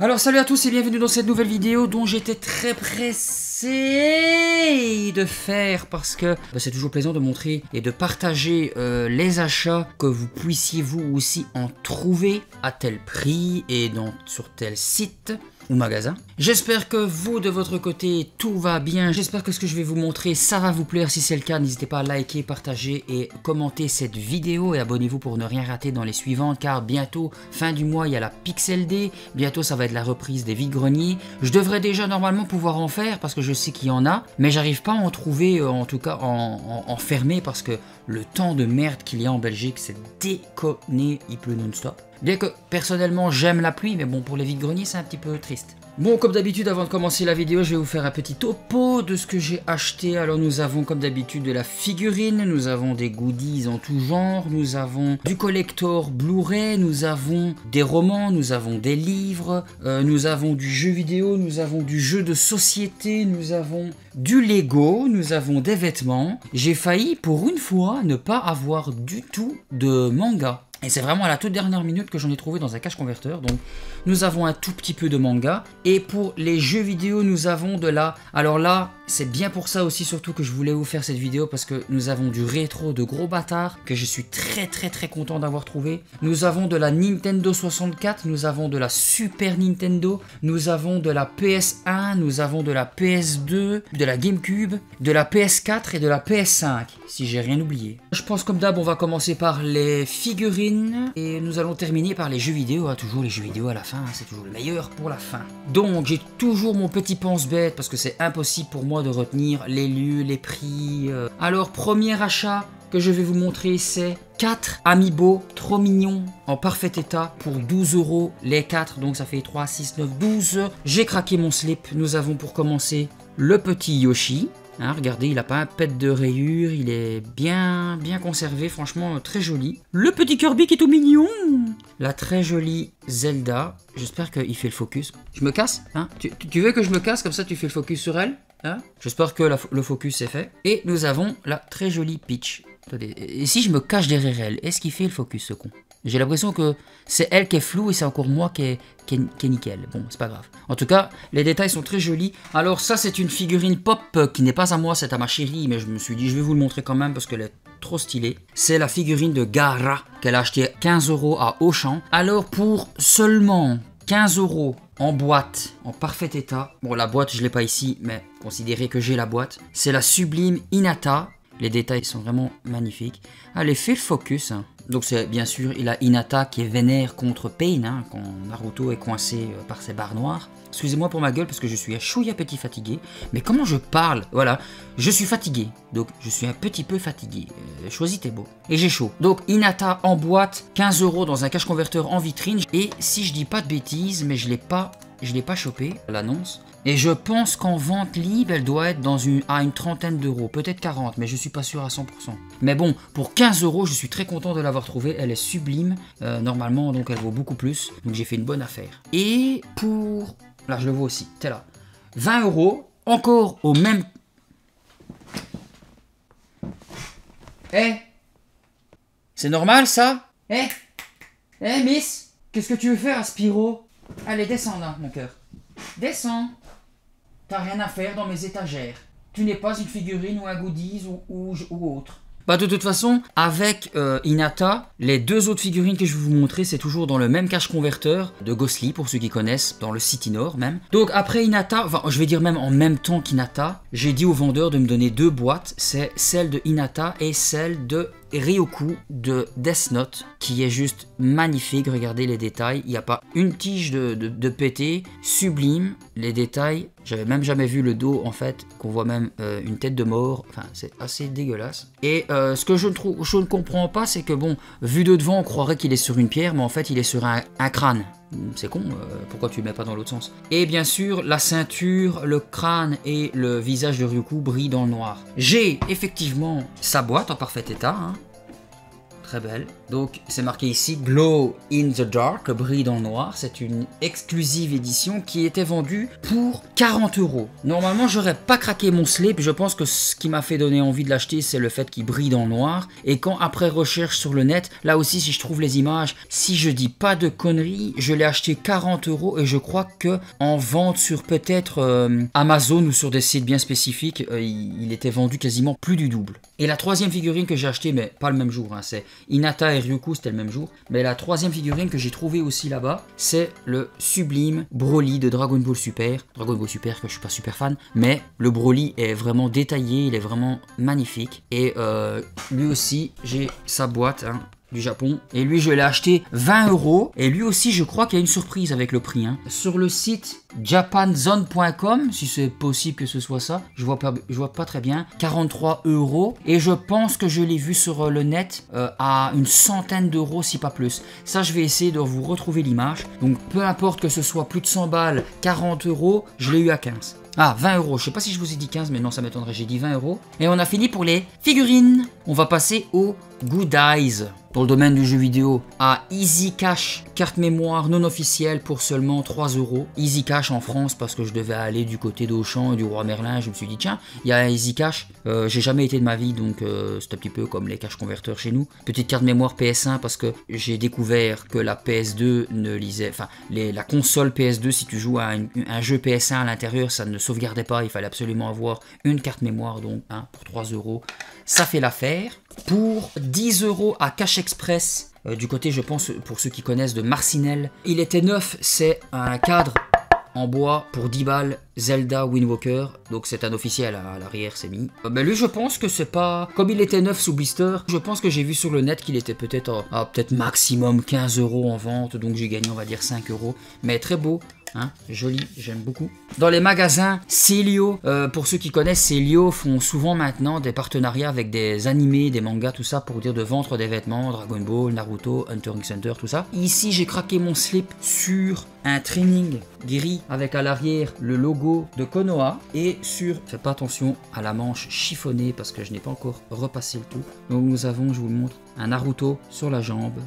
Alors salut à tous et bienvenue dans cette nouvelle vidéo dont j'étais très pressé de faire parce que c'est toujours plaisant de montrer et de partager les achats que vous puissiez vous aussi en trouver à tel prix et sur tel site ou magasin. J'espère que vous de votre côté tout va bien, j'espère que ce que je vais vous montrer ça va vous plaire. Si c'est le cas, n'hésitez pas à liker, partager et commenter cette vidéo et abonnez-vous pour ne rien rater dans les suivantes car bientôt, fin du mois, il y a la Pixel Day, bientôt ça va être la reprise des vide-greniers. Je devrais déjà normalement pouvoir en faire parce que je sais qu'il y en a, mais j'arrive pas à en trouver, en tout cas en fermé parce que le temps de merde qu'il y a en Belgique, c'est déconné, il pleut non-stop. Bien que personnellement j'aime la pluie, mais bon pour les vide-greniers c'est un petit peu triste. Bon, comme d'habitude, avant de commencer la vidéo, je vais vous faire un petit topo de ce que j'ai acheté. Alors nous avons comme d'habitude de la figurine, nous avons des goodies en tout genre, nous avons du collector Blu-ray, nous avons des romans, nous avons des livres, nous avons du jeu vidéo, nous avons du jeu de société, nous avons du Lego, nous avons des vêtements. J'ai failli pour une fois ne pas avoir du tout de manga. Et c'est vraiment à la toute dernière minute que j'en ai trouvé dans un cache converteur. Donc nous avons un tout petit peu de manga. Et pour les jeux vidéo, nous avons de la... Alors là, c'est bien pour ça aussi surtout que je voulais vous faire cette vidéo. Parce que nous avons du rétro de gros bâtard que je suis très content d'avoir trouvé. Nous avons de la Nintendo 64. Nous avons de la Super Nintendo. Nous avons de la PS1. Nous avons de la PS2. De la GameCube. De la PS4 et de la PS5. Si j'ai rien oublié. Je pense comme d'hab, on va commencer par les figurines. Et nous allons terminer par les jeux vidéo, toujours les jeux vidéo à la fin, c'est toujours le meilleur pour la fin. Donc j'ai toujours mon petit pense-bête parce que c'est impossible pour moi de retenir les lieux, les prix. Alors premier achat que je vais vous montrer, c'est 4 Amiibo trop mignons en parfait état pour 12 € les 4, donc ça fait 3, 6, 9, 12. J'ai craqué mon slip, nous avons pour commencer le petit Yoshi. Hein, regardez, il n'a pas un pet de rayures, il est bien conservé, franchement très joli. Le petit Kirby qui est tout mignon. La très jolie Zelda, j'espère qu'il fait le focus. Je me casse, hein, tu veux que je me casse, comme ça tu fais le focus sur elle, hein. J'espère que le focus est fait. Et nous avons la très jolie Peach. Attendez, et si je me cache derrière elle, est-ce qu'il fait le focus ce con? J'ai l'impression que c'est elle qui est floue et c'est encore moi qui est nickel. Bon, c'est pas grave. En tout cas, les détails sont très jolis. Alors ça, c'est une figurine pop qui n'est pas à moi, c'est à ma chérie. Mais je me suis dit, je vais vous le montrer quand même parce qu'elle est trop stylée. C'est la figurine de Gaara qu'elle a acheté 15 € à Auchan. Alors pour seulement 15 € en boîte, en parfait état. Bon, la boîte, je l'ai pas ici, mais considérez que j'ai la boîte. C'est la sublime Hinata. Les détails sont vraiment magnifiques. Allez, fais le focus. Donc c'est bien sûr, il a Hinata qui est vénère contre Pain, hein, quand Naruto est coincé par ses barres noires. Excusez-moi pour ma gueule parce que je suis un chouïa petit fatigué. Mais comment je parle? Voilà, je suis fatigué. Donc je suis un petit peu fatigué. Choisis tes mots. Et j'ai chaud. Donc Hinata en boîte, 15 € dans un cache converteur en vitrine. Et si je dis pas de bêtises, mais je l'ai pas chopé, l'annonce. Et je pense qu'en vente libre, elle doit être à une trentaine d'euros, peut-être 40, mais je suis pas sûr à 100%. Mais bon, pour 15 €, je suis très content de l'avoir trouvée, elle est sublime. Normalement, donc elle vaut beaucoup plus, donc j'ai fait une bonne affaire. Et pour... Là, je le vois aussi, t'es là. 20 €, encore au même... Eh, c'est normal ça? Eh, miss, qu'est-ce que tu veux faire à Spyro? Allez, descends là, mon cœur. Descends. T'as rien à faire dans mes étagères. Tu n'es pas une figurine ou un goodies ou autre. Bah de toute façon, avec Hinata, les deux autres figurines que je vais vous montrer, c'est toujours dans le même cache converteur de Ghostly, pour ceux qui connaissent, dans le City Nord même. Donc après Hinata, enfin je vais dire même en même temps qu'Hinata, j'ai dit au vendeur de me donner 2 boîtes, c'est celle de Hinata et celle de Ryoku de Death Note, qui est juste magnifique. Regardez les détails, il n'y a pas une tige de pété, sublime, les détails. J'avais même jamais vu le dos en fait, qu'on voit même une tête de mort, enfin c'est assez dégueulasse. Et ce que je ne comprends pas, c'est que bon, vu de devant on croirait qu'il est sur une pierre, mais en fait il est sur un crâne. C'est con, pourquoi tu ne mets pas dans l'autre sens? Et bien sûr, la ceinture, le crâne et le visage de Ryoku brillent dans le noir. J'ai effectivement sa boîte en parfait état, hein. Très belle. Donc c'est marqué ici Glow in the Dark, brille dans le noir. C'est une exclusive édition qui était vendue pour 40 €. Normalement j'aurais pas craqué mon slip, je pense que ce qui m'a fait donner envie de l'acheter c'est le fait qu'il brille dans le noir. Et quand après recherche sur le net, là aussi si je trouve les images, si je dis pas de conneries, je l'ai acheté 40 € et je crois que en vente sur peut-être Amazon ou sur des sites bien spécifiques, il était vendu quasiment plus du double. Et la troisième figurine que j'ai achetée, mais pas le même jour, hein, c'est Hinata et Ryuko, c'était le même jour. Mais la troisième figurine que j'ai trouvée aussi là-bas, c'est le sublime Broly de Dragon Ball Super. Dragon Ball Super que je suis pas super fan, mais le Broly est vraiment détaillé, il est vraiment magnifique. Et lui aussi, j'ai sa boîte, hein, du Japon, et lui je l'ai acheté 20 €, et lui aussi je crois qu'il y a une surprise avec le prix, hein. Sur le site japanzone.com, si c'est possible que ce soit ça, je vois pas très bien, 43 €, et je pense que je l'ai vu sur le net à une centaine d'euros si pas plus. Ça je vais essayer de vous retrouver l'image, donc peu importe que ce soit plus de 100 balles, 40 €, je l'ai eu à 15. Ah, 20 €, je sais pas si je vous ai dit 15, mais non, ça m'étonnerait, j'ai dit 20 €. Et on a fini pour les figurines. On va passer aux goodies. Dans le domaine du jeu vidéo, à Easy Cash, carte mémoire non officielle pour seulement 3 €. Easy Cash en France, parce que je devais aller du côté d'Auchan et du Roi Merlin, je me suis dit tiens, il y a Easy Cash, j'ai jamais été de ma vie, donc c'est un petit peu comme les cash converteurs chez nous. Petite carte mémoire PS1, parce que j'ai découvert que la PS2 ne lisait, enfin la console PS2, si tu joues à un jeu PS1 à l'intérieur, ça ne sauvegardait pas, il fallait absolument avoir une carte mémoire, donc hein, pour 3 €, ça fait l'affaire. Pour 10 € à Cash Express, du côté je pense pour ceux qui connaissent de Marcinelle, il était neuf, c'est un cadre en bois pour 10 balles, Zelda Wind Walker, donc c'est un officiel à l'arrière, c'est mis. Mais lui je pense que c'est pas, comme il était neuf sous blister, je pense que j'ai vu sur le net qu'il était peut-être à peut-être maximum 15 € en vente, donc j'ai gagné on va dire 5 €, mais très beau. Hein, joli, j'aime beaucoup. Dans les magasins Celio, pour ceux qui connaissent, Celio font souvent maintenant des partenariats avec des animés, des mangas, tout ça, pour dire de vendre des vêtements, Dragon Ball, Naruto, Hunter x Hunter, tout ça. Ici, j'ai craqué mon slip sur un training gris avec à l'arrière le logo de Konoha et sur, faites pas attention à la manche chiffonnée parce que je n'ai pas encore repassé le tout. Donc nous avons, je vous le montre, un Naruto sur la jambe.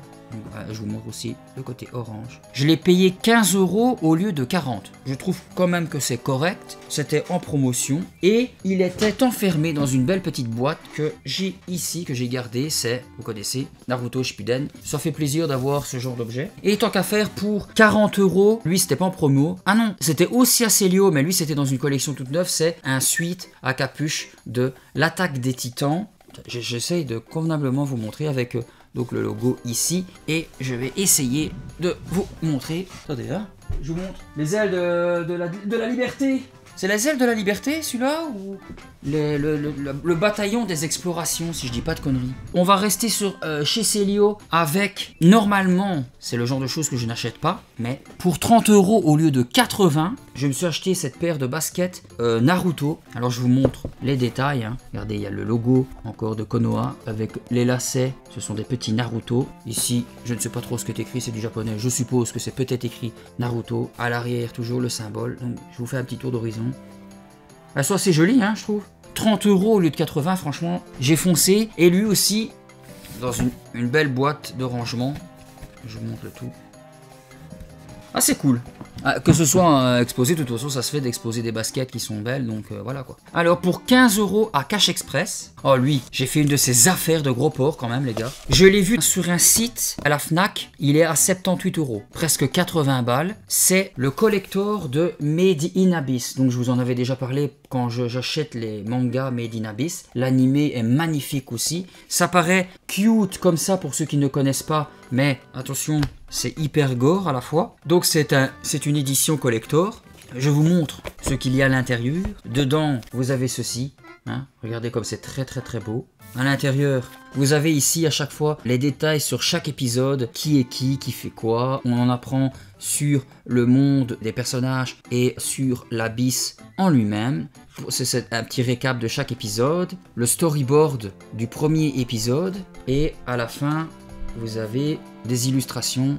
Je vous montre aussi le côté orange. Je l'ai payé 15 € au lieu de 40. Je trouve quand même que c'est correct. C'était en promotion. Et il était enfermé dans une belle petite boîte que j'ai ici, que j'ai gardé. C'est, vous connaissez, Naruto Shippuden. Ça fait plaisir d'avoir ce genre d'objet. Et tant qu'à faire, pour 40 €, lui c'était pas en promo. Ah non, c'était aussi à Celio, mais lui c'était dans une collection toute neuve. C'est un suite à capuche de l'Attaque des Titans. J'essaye de convenablement vous montrer avec... donc le logo ici, et je vais essayer de vous montrer. Attendez là, je vous montre les ailes de la liberté. C'est les ailes de la liberté celui-là ou le bataillon des explorations si je dis pas de conneries. On va rester sur chez Celio avec, normalement, c'est le genre de choses que je n'achète pas, mais pour 30 € au lieu de 80, je me suis acheté cette paire de baskets Naruto. Alors je vous montre les détails, hein. Regardez, il y a le logo encore de Konoha avec les lacets, ce sont des petits Naruto. Ici, je ne sais pas trop ce que c'est écrit, c'est du japonais, je suppose que c'est peut-être écrit Naruto. À l'arrière, toujours le symbole. Donc je vous fais un petit tour d'horizon. Elles sont assez jolies, hein, je trouve. 30 € au lieu de 80, franchement, j'ai foncé. Et lui aussi, dans une belle boîte de rangement. Je vous montre le tout. Ah, c'est cool. Ah, que ce soit exposé, de toute façon, ça se fait d'exposer des baskets qui sont belles, donc voilà quoi. Alors, pour 15 € à Cash Express, oh lui, j'ai fait une de ces affaires de gros porc quand même, les gars. Je l'ai vu sur un site à la Fnac, il est à 78 €, presque 80 balles. C'est le collector de Made in Abyss. Donc, je vous en avais déjà parlé quand j'achète les mangas Made in Abyss. L'animé est magnifique aussi. Ça paraît cute comme ça pour ceux qui ne connaissent pas, mais attention, c'est hyper gore à la fois. Donc c'est une édition collector. Je vous montre ce qu'il y a à l'intérieur. Dedans, vous avez ceci. Hein, regardez comme c'est très très très beau. À l'intérieur, vous avez ici à chaque fois les détails sur chaque épisode. Qui est qui fait quoi. On en apprend sur le monde des personnages et sur l'Abyss en lui-même. C'est un petit récap de chaque épisode. Le storyboard du premier épisode. Et à la fin... vous avez des illustrations,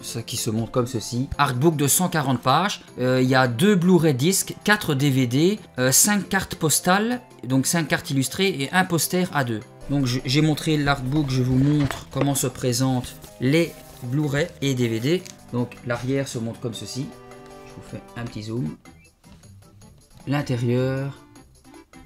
ça qui se montre comme ceci. Artbook de 140 pages, il y a 2 Blu-ray disques, 4 DVD, 5 cartes postales, donc 5 cartes illustrées et un poster A2. Donc j'ai montré l'artbook, je vous montre comment se présentent les Blu-ray et DVD. Donc l'arrière se montre comme ceci. Je vous fais un petit zoom. L'intérieur,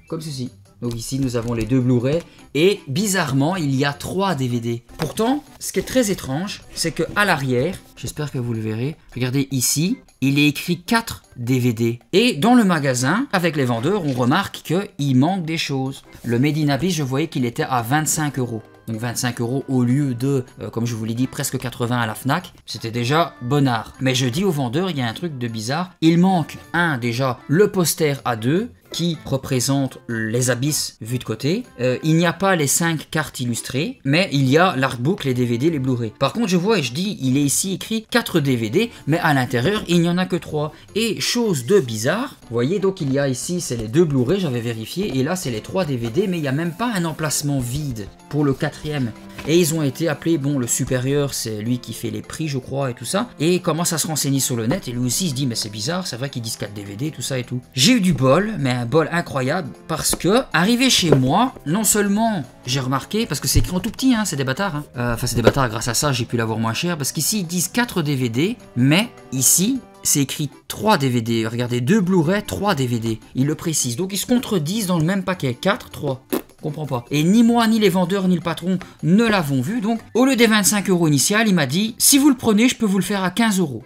comme ceci. Donc ici nous avons les deux Blu-ray et bizarrement il y a 3 DVD. Pourtant, ce qui est très étrange, c'est que à l'arrière, j'espère que vous le verrez, regardez ici, il est écrit 4 DVD. Et dans le magasin, avec les vendeurs, on remarque qu'il manque des choses. Le Made in Abyss, je voyais qu'il était à 25 €. Donc 25 € au lieu de, comme je vous l'ai dit, presque 80 à la Fnac. C'était déjà bonnard. Mais je dis aux vendeurs, il y a un truc de bizarre. Il manque, déjà, le poster A2 qui représente les abysses vus de côté. Il n'y a pas les 5 cartes illustrées, mais il y a l'artbook, les DVD, les Blu-ray. Par contre, je vois et je dis, il est ici écrit 4 DVD, mais à l'intérieur, il n'y en a que 3. Et chose de bizarre, vous voyez, donc il y a ici, c'est les 2 Blu-ray, j'avais vérifié, et là, c'est les 3 DVD, mais il n'y a même pas un emplacement vide pour le 4e. Et ils ont été appelés, bon, le supérieur, c'est lui qui fait les prix, je crois, et tout ça. Et il commence à se renseigner sur le net, et lui aussi, il se dit, mais c'est bizarre, c'est vrai qu'ils disent 4 DVD, tout ça et tout. J'ai eu du bol, mais un bol incroyable, parce que, arrivé chez moi, non seulement j'ai remarqué, parce que c'est écrit en tout petit, hein, c'est des bâtards. Hein. Enfin, c'est des bâtards, grâce à ça, j'ai pu l'avoir moins cher, parce qu'ici, ils disent 4 DVD, mais ici, c'est écrit 3 DVD. Regardez, 2 Blu-ray, 3 DVD. Ils le précisent. Donc, ils se contredisent dans le même paquet. 4, 3. Comprends pas. Et ni moi, ni les vendeurs, ni le patron ne l'avons vu. Donc, au lieu des 25 € initial, il m'a dit, si vous le prenez, je peux vous le faire à 15 €.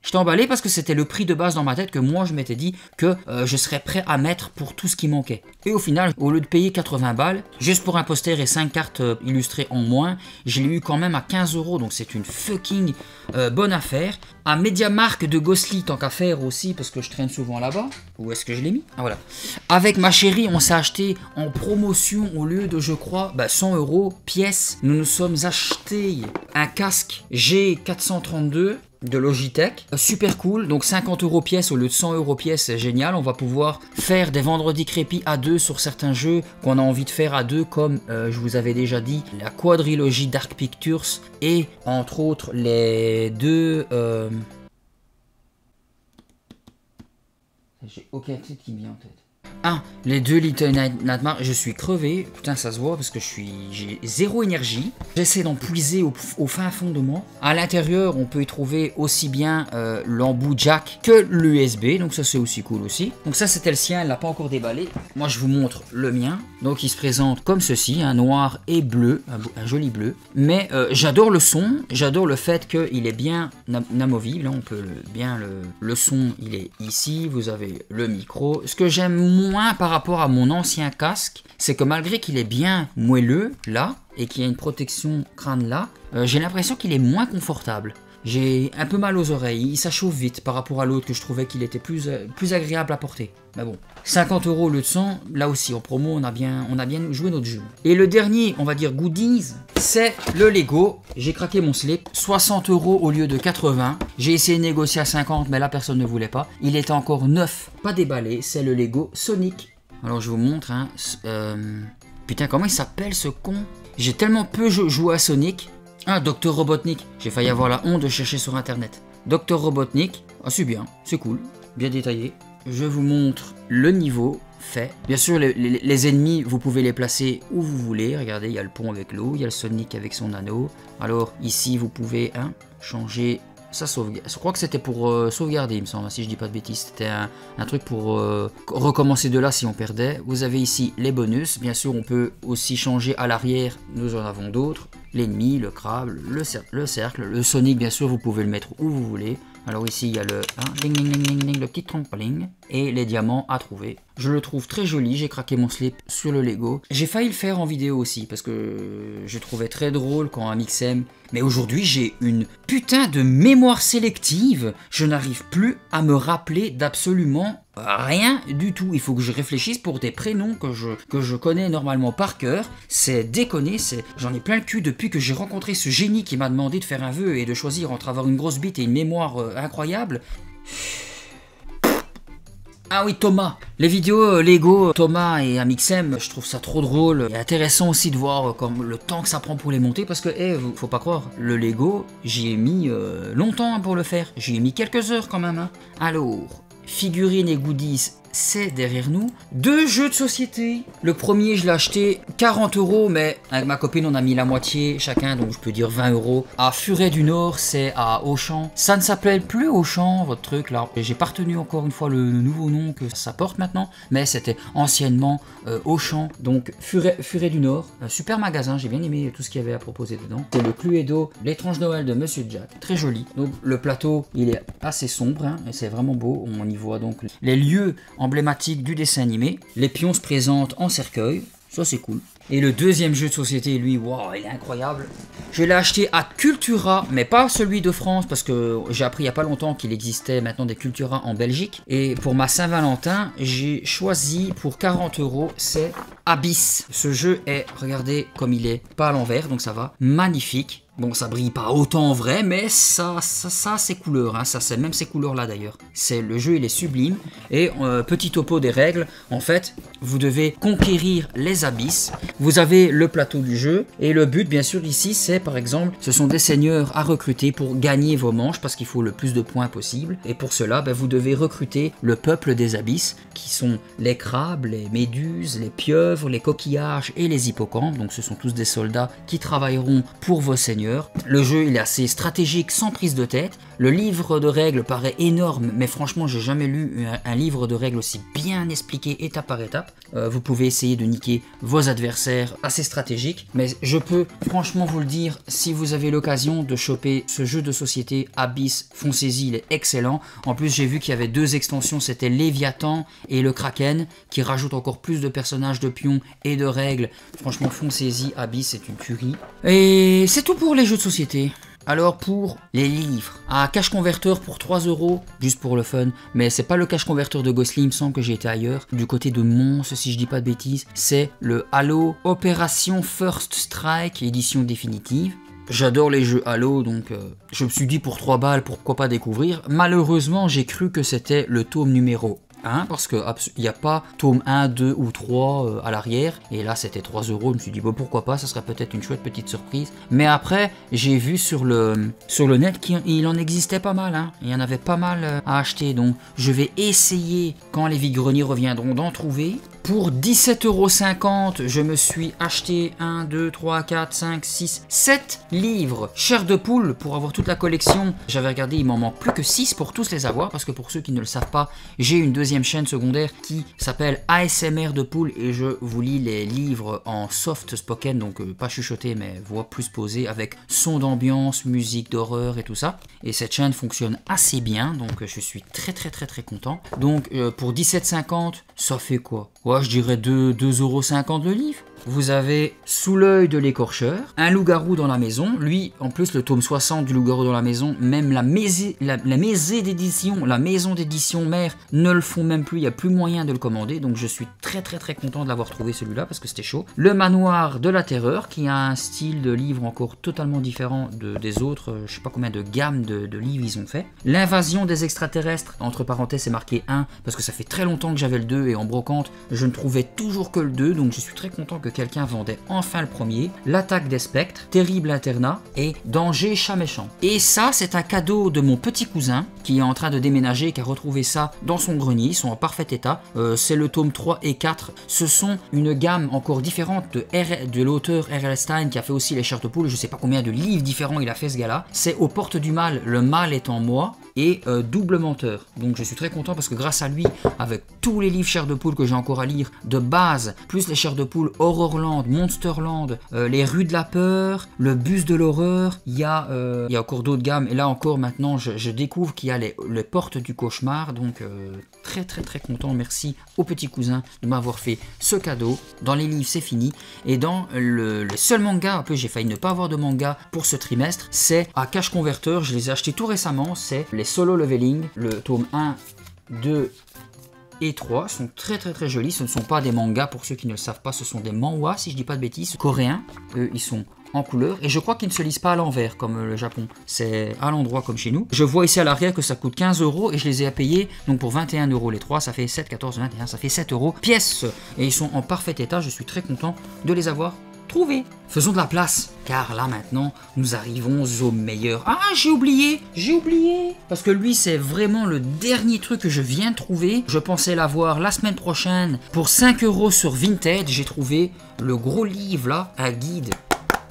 J'étais emballé parce que c'était le prix de base dans ma tête que moi je m'étais dit que je serais prêt à mettre pour tout ce qui manquait. Et au final, au lieu de payer 80 balles, juste pour un poster et 5 cartes illustrées en moins, je l'ai eu quand même à 15 €. Donc c'est une fucking bonne affaire. À MediaMarkt de Gosselies, tant qu'à faire aussi, parce que je traîne souvent là-bas. Où est-ce que je l'ai mis? Ah voilà. Avec ma chérie, on s'est acheté en promotion au lieu de, je crois, 100 € pièce. Nous nous sommes achetés un casque G432. De Logitech, super cool, donc 50 € pièce au lieu de 100 € pièce, c'est génial. On va pouvoir faire des vendredis crépis à 2 sur certains jeux qu'on a envie de faire à 2, comme je vous avais déjà dit, la quadrilogie Dark Pictures et entre autres les 2... J'ai aucun titre qui me vient en tête. Ah, les 2 Little Nightmares, je suis crevé, putain ça se voit parce que j'ai zéro énergie. J'essaie d'en puiser au fin fond de moi. À l'intérieur, on peut y trouver aussi bien l'embout jack que l'USB, donc ça c'est aussi cool aussi. Donc ça c'était le sien, elle l'a pas encore déballé. Moi je vous montre le mien. Donc il se présente comme ceci, un noir et bleu, un joli bleu. Mais j'adore le son, j'adore le fait qu'il est bien amovible, on peut le son il est ici, vous avez le micro. Ce que j'aime moins par rapport à mon ancien casque, c'est que malgré qu'il est bien moelleux là et qu'il y a une protection crâne là, j'ai l'impression qu'il est moins confortable. J'ai un peu mal aux oreilles, ça chauffe vite par rapport à l'autre que je trouvais qu'il était plus agréable à porter. Mais bon, 50 € au lieu de 100, là aussi en promo on a bien joué notre jeu. Et le dernier, on va dire goodies, c'est le Lego. J'ai craqué mon slip, 60 € au lieu de 80. J'ai essayé de négocier à 50, mais là personne ne voulait pas. Il était encore neuf, pas déballé, c'est le Lego Sonic. Alors je vous montre, hein, putain comment il s'appelle ce con? J'ai tellement peu joué à Sonic. Ah, Dr Robotnik, j'ai failli avoir la honte de chercher sur internet. Dr Robotnik, ah c'est bien, c'est cool, bien détaillé. Je vous montre le niveau fait. Bien sûr, les ennemis, vous pouvez les placer où vous voulez. Regardez, il y a le pont avec l'eau, il y a le Sonic avec son anneau. Alors ici, vous pouvez changer sa sauvegarde. Je crois que c'était pour sauvegarder, il me semble, si je dis pas de bêtises. C'était un truc pour recommencer de là si on perdait. Vous avez ici les bonus. Bien sûr, on peut aussi changer à l'arrière. Nous en avons d'autres. L'ennemi, le crabe, le cercle, le Sonic, bien sûr, vous pouvez le mettre où vous voulez. Alors ici, il y a le le petit trampoline et les diamants à trouver. Je le trouve très joli, j'ai craqué mon slip sur le Lego. J'ai failli le faire en vidéo aussi parce que je trouvais très drôle quand Amixem. Mais aujourd'hui, j'ai une putain de mémoire sélective. Je n'arrive plus à me rappeler d'absolument rien du tout. Il faut que je réfléchisse pour des prénoms que je connais normalement par cœur. C'est déconné, j'en ai plein le cul depuis que j'ai rencontré ce génie qui m'a demandé de faire un vœu et de choisir entre avoir une grosse bite et une mémoire incroyable. Ah oui, Thomas. Les vidéos Lego, Thomas et Amixem, je trouve ça trop drôle et intéressant aussi de voir comme le temps que ça prend pour les monter parce que, faut pas croire, le Lego, j'y ai mis longtemps pour le faire. J'y ai mis quelques heures quand même. Alors, figurines et goodies c'est derrière nous. 2 jeux de société. Le premier, je l'ai acheté 40 €, mais avec ma copine, on a mis la moitié chacun, donc je peux dire 20 €. À Furet du Nord, c'est à Auchan. Ça ne s'appelle plus Auchan, votre truc là. J'ai pas retenu encore une fois le nouveau nom que ça porte maintenant, mais c'était anciennement Auchan. Donc Furet du Nord, un super magasin, j'ai bien aimé tout ce qu'il y avait à proposer dedans. C'est le Cluedo, l'étrange Noël de Monsieur Jack, très joli. Donc le plateau, il est assez sombre, hein, et c'est vraiment beau. On y voit donc les lieux emblématiques du dessin animé. Les pions se présentent en cercueil, ça c'est cool. Et le deuxième jeu de société, lui, wow, il est incroyable. Je l'ai acheté à Cultura, mais pas celui de France, parce que j'ai appris il n'y a pas longtemps qu'il existait maintenant des Cultura en Belgique. Et pour ma Saint-Valentin, j'ai choisi pour 40 €, c'est Abyss. Ce jeu est, regardez comme il est, pas à l'envers, donc ça va, magnifique. Bon, ça brille pas autant en vrai, mais ça ses couleurs, hein, ça c'est même ces couleurs-là d'ailleurs. Le jeu, il est sublime. Et petit topo des règles, en fait, vous devez conquérir les abysses. Vous avez le plateau du jeu, et le but, bien sûr, ici, c'est par exemple, ce sont des seigneurs à recruter pour gagner vos manches, parce qu'il faut le plus de points possible. Et pour cela, vous devez recruter le peuple des abysses, qui sont les crabes, les méduses, les pieuvres, les coquillages et les hippocampes. Donc ce sont tous des soldats qui travailleront pour vos seigneurs. Le jeu, il est assez stratégique, sans prise de tête. Le livre de règles paraît énorme, mais franchement, j'ai jamais lu un livre de règles aussi bien expliqué étape par étape. Vous pouvez essayer de niquer vos adversaires, assez stratégique. Mais je peux franchement vous le dire, si vous avez l'occasion de choper ce jeu de société Abyss, foncez-y, il est excellent. En plus, j'ai vu qu'il y avait 2 extensions, c'était Léviathan et le Kraken, qui rajoutent encore plus de personnages, de pions et de règles. Franchement, foncez-y, Abyss, c'est une tuerie. Et c'est tout pour les jeux de société. Alors pour les livres, à cash converteur pour 3 €, juste pour le fun, mais c'est pas le cash converteur de Ghostly, il me semble que j'ai été ailleurs, du côté de Mons, si je dis pas de bêtises, c'est le Halo Opération First Strike, édition définitive. J'adore les jeux Halo, donc je me suis dit pour 3 balles, pourquoi pas découvrir. Malheureusement, j'ai cru que c'était le tome numéro 1, parce qu'il n'y a pas tome 1, 2 ou 3 à l'arrière, et là c'était 3 €, je me suis dit bon, pourquoi pas, ça serait peut-être une chouette petite surprise. Mais après, j'ai vu sur le net qu'il en existait pas mal, hein. Il y en avait pas mal à acheter, donc je vais essayer, quand les vide-greniers reviendront, d'en trouver. Pour 17,50 €, je me suis acheté 1, 2, 3, 4, 5, 6, 7 livres Chair de poule pour avoir toute la collection. J'avais regardé, il m'en manque plus que 6 pour tous les avoir, parce que pour ceux qui ne le savent pas, j'ai une deuxième chaîne secondaire qui s'appelle ASMR de poule, et je vous lis les livres en soft spoken, donc pas chuchoté mais voix plus posée, avec son d'ambiance, musique d'horreur et tout ça. Et cette chaîne fonctionne assez bien, donc je suis très content. Donc pour 17,50 €, ça fait quoi? Ouais, je dirais 2,50 € le livre. Vous avez Sous l'œil de l'écorcheur, Un loup-garou dans la maison. Lui, en plus, le tome 60 du loup-garou dans la maison, même la maison d'édition mère ne le font même plus. Il n'y a plus moyen de le commander. Donc je suis très content de l'avoir trouvé celui-là parce que c'était chaud. Le manoir de la terreur, qui a un style de livre encore totalement différent des autres. Je sais pas combien de gammes de livres ils ont fait. L'invasion des extraterrestres, entre parenthèses, c'est marqué 1 parce que ça fait très longtemps que j'avais le 2 et en brocante, je ne trouvais toujours que le 2. Donc je suis très content que quelqu'un vendait enfin le premier. L'attaque des spectres, Terrible internat et Danger chat méchant. Et ça, c'est un cadeau de mon petit cousin qui est en train de déménager, qui a retrouvé ça dans son grenier. Ils sont en parfait état. C'est le tome 3 et 4. Ce sont une gamme encore différente de l'auteur R.L. Stein qui a fait aussi les Chairs de poule. Je sais pas combien de livres différents il a fait ce gars-là. C'est Aux portes du mal, le mal est en moi. Et Double menteur. Donc je suis très content parce que grâce à lui, avec tous les livres Chairs de poule que j'ai encore à lire de base, plus les Chairs de poule Horrorland, Monsterland, les rues de la peur, le bus de l'horreur, il y a encore d'autres gammes. Et là encore maintenant je découvre qu'il y a les portes du cauchemar. Donc très content. Merci au petit cousin de m'avoir fait ce cadeau. Dans les livres c'est fini. Et dans le seul manga, un peu j'ai failli ne pas avoir de manga pour ce trimestre, c'est à cash converteur. Je les ai achetés tout récemment. C'est les Solo Leveling, le tome 1, 2 et 3 sont très jolis. Ce ne sont pas des mangas pour ceux qui ne le savent pas, ce sont des manhwas si je dis pas de bêtises, coréens. Eux ils sont en couleur et je crois qu'ils ne se lisent pas à l'envers comme le Japon, c'est à l'endroit comme chez nous. Je vois ici à l'arrière que ça coûte 15 € et je les ai à payer donc pour 21 € les 3, ça fait 7, 14, 21, ça fait 7 € pièce et ils sont en parfait état. Je suis très content de les avoir trouver. Faisons de la place, car là maintenant, nous arrivons au meilleur. Ah, j'ai oublié. Parce que lui, c'est vraiment le dernier truc que je viens de trouver. Je pensais l'avoir la semaine prochaine. Pour 5 € sur Vinted, j'ai trouvé le gros livre là, un guide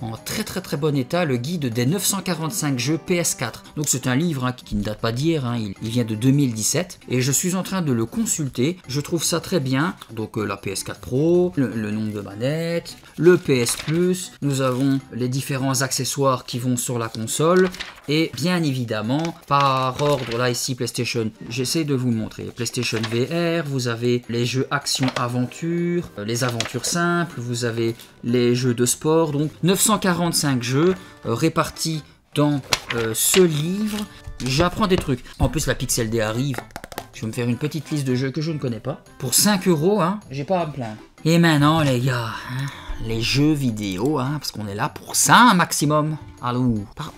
en très bon état, le guide des 945 jeux PS4. Donc c'est un livre qui ne date pas d'hier, il vient de 2017 et je suis en train de le consulter. Je trouve ça très bien. Donc la PS4 Pro, le nombre de manettes, le PS Plus, nous avons les différents accessoires qui vont sur la console et bien évidemment par ordre là ici PlayStation, j'essaie de vous montrer. PlayStation VR, vous avez les jeux action aventure, les aventures simples, vous avez les jeux de sport, donc 945 jeux répartis dans ce livre. J'apprends des trucs. En plus la Pixel D arrive. Je vais me faire une petite liste de jeux que je ne connais pas. Pour 5 €, j'ai pas à me plaindre. Et maintenant les gars, les jeux vidéo, parce qu'on est là pour ça un maximum. Alors,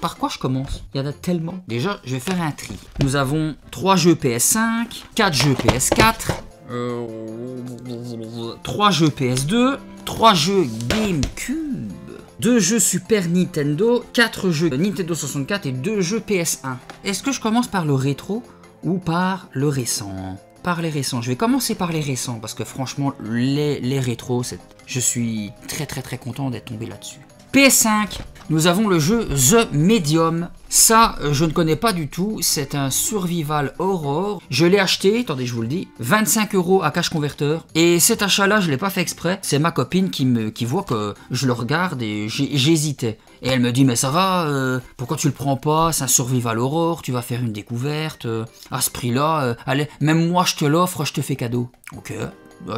par quoi je commence? Il y en a tellement. Déjà, je vais faire un tri. Nous avons 3 jeux PS5, 4 jeux PS4, 3 jeux PS2, 3 jeux GameCube, 2 jeux Super Nintendo, 4 jeux Nintendo 64 et 2 jeux PS1. Est-ce que je commence par le rétro ou par le récent? Par les récents. Je vais commencer par les récents parce que franchement, les rétros, je suis très content d'être tombé là-dessus. PS5, nous avons le jeu The Medium. Ça, je ne connais pas du tout. C'est un survival horror. Je l'ai acheté, attendez, je vous le dis, 25 € à Cash Converter. Et cet achat-là, je ne l'ai pas fait exprès. C'est ma copine qui voit que je le regarde et j'hésitais. Et elle me dit, mais ça va, pourquoi tu le prends pas? C'est un survival horror, tu vas faire une découverte. À ce prix-là, allez, même moi je te l'offre, je te fais cadeau. Ok.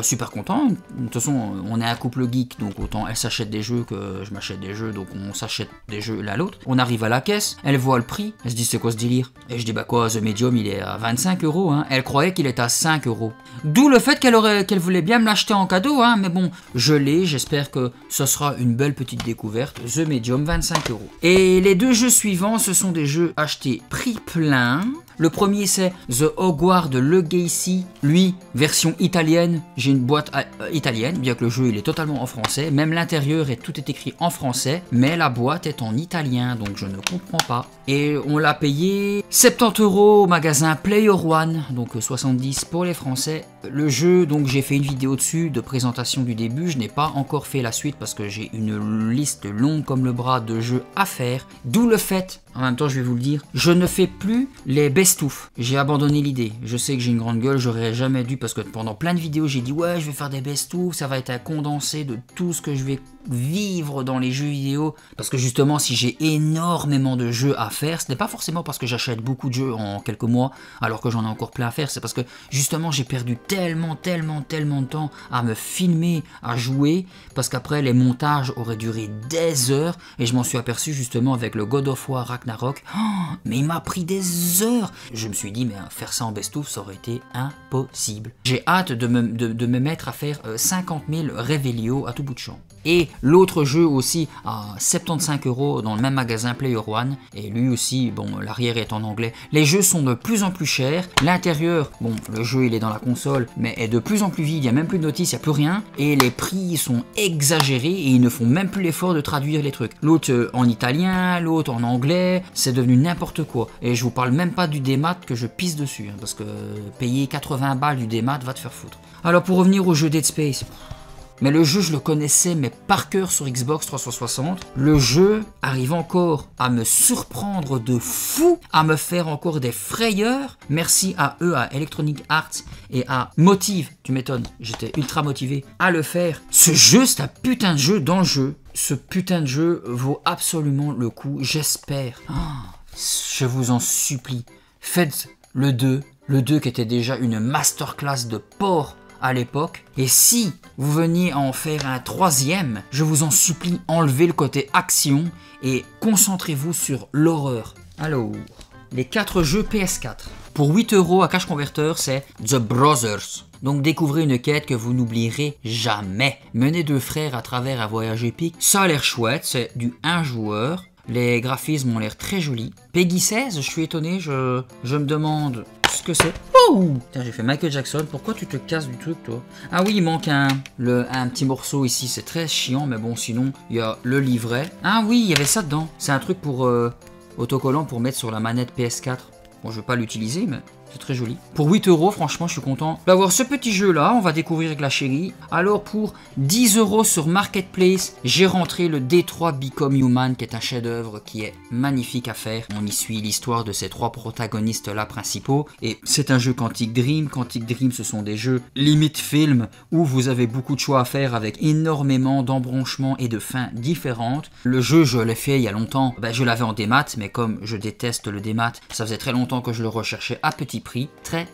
Super content. De toute façon, on est un couple geek, donc autant elle s'achète des jeux que je m'achète des jeux, donc on s'achète des jeux l'un à l'autre. On arrive à la caisse, elle voit le prix, elle se dit c'est quoi ce délire? Et je dis bah quoi, The Medium il est à 25 €, Elle croyait qu'il était à 5 €. D'où le fait qu'elle voulait bien me l'acheter en cadeau, mais bon, je l'ai, j'espère que ce sera une belle petite découverte. The Medium, 25 €. Et les 2 jeux suivants, ce sont des jeux achetés prix plein. Le premier c'est The Hogwarts Legacy, lui version italienne, j'ai une boîte italienne, bien que le jeu il est totalement en français, même l'intérieur et tout est écrit en français, mais la boîte est en italien donc je ne comprends pas. Et on l'a payé 70 € au magasin Player One, donc 70 pour les français. Le jeu, donc j'ai fait une vidéo dessus de présentation du début, je n'ai pas encore fait la suite parce que j'ai une liste longue comme le bras de jeux à faire, d'où le fait, en même temps je vais vous le dire, je ne fais plus les best-of. J'ai abandonné l'idée. Je sais que j'ai une grande gueule, j'aurais jamais dû parce que pendant plein de vidéos j'ai dit ouais je vais faire des best-of, ça va être un condensé de tout ce que je vais vivre dans les jeux vidéo. Parce que justement si j'ai énormément de jeux à faire, ce n'est pas forcément parce que j'achète beaucoup de jeux en quelques mois alors que j'en ai encore plein à faire, c'est parce que justement j'ai perdu tellement de temps à me filmer, à jouer, parce qu'après les montages auraient duré des heures et je m'en suis aperçu justement avec le God of War Ragnarok. Oh, mais il m'a pris des heures. Je me suis dit mais faire ça en best-of ça aurait été impossible. J'ai hâte de me mettre à faire 50 000 Revelio à tout bout de champ. Et l'autre jeu aussi à 75 € dans le même magasin Player One, et lui aussi, bon, l'arrière est en anglais. Les jeux sont de plus en plus chers, l'intérieur, bon, le jeu il est dans la console, mais est de plus en plus vide, il n'y a même plus de notices, il n'y a plus rien, et les prix sont exagérés, et ils ne font même plus l'effort de traduire les trucs. L'autre en italien, l'autre en anglais, c'est devenu n'importe quoi. Et je vous parle même pas du démat que je pisse dessus, parce que payer 80 balles du démat va te faire foutre. Alors pour revenir au jeu Dead Space... Mais le jeu, je le connaissais, mais par cœur sur Xbox 360. Le jeu arrive encore à me surprendre de fou, à me faire encore des frayeurs. Merci à eux, à Electronic Arts et à Motive, tu m'étonnes, j'étais ultra motivé à le faire. Ce jeu, c'est un putain de jeu dans le jeu. Ce putain de jeu vaut absolument le coup, j'espère. Oh, je vous en supplie, faites le 2 qui était déjà une masterclass de porc à l'époque, et si vous veniez en faire un 3e, je vous en supplie, enlevez le côté action et concentrez-vous sur l'horreur. Alors, les 4 jeux PS4. Pour 8 € à Cash Converter, c'est The Brothers. Donc découvrez une quête que vous n'oublierez jamais. Menez 2 frères à travers un voyage épique. Ça a l'air chouette, c'est du 1 joueur. Les graphismes ont l'air très jolis. Peggy 16, je suis étonné, je me demande ce que c'est. Oh, putain, j'ai fait Michael Jackson. Pourquoi tu te casses du truc, toi? Ah oui, il manque un petit morceau ici. C'est très chiant, mais bon, sinon, il y a le livret. Ah oui, il y avait ça dedans. C'est un truc pour autocollant pour mettre sur la manette PS4. Bon, je vais pas l'utiliser, mais c'est très joli. Pour 8 €, franchement, je suis content d'avoir ce petit jeu-là. On va découvrir avec la chérie. Alors, pour 10 € sur Marketplace, j'ai rentré le D3 Become Human, qui est un chef-d'œuvre qui est magnifique à faire. On y suit l'histoire de ces 3 protagonistes-là principaux. Et c'est un jeu Quantic Dream. Quantic Dream, ce sont des jeux limite film où vous avez beaucoup de choix à faire avec énormément d'embranchements et de fins différentes. Le jeu, je l'ai fait il y a longtemps. Ben, je l'avais en démat, mais comme je déteste le démat, ça faisait très longtemps que je le recherchais à petit prix. Très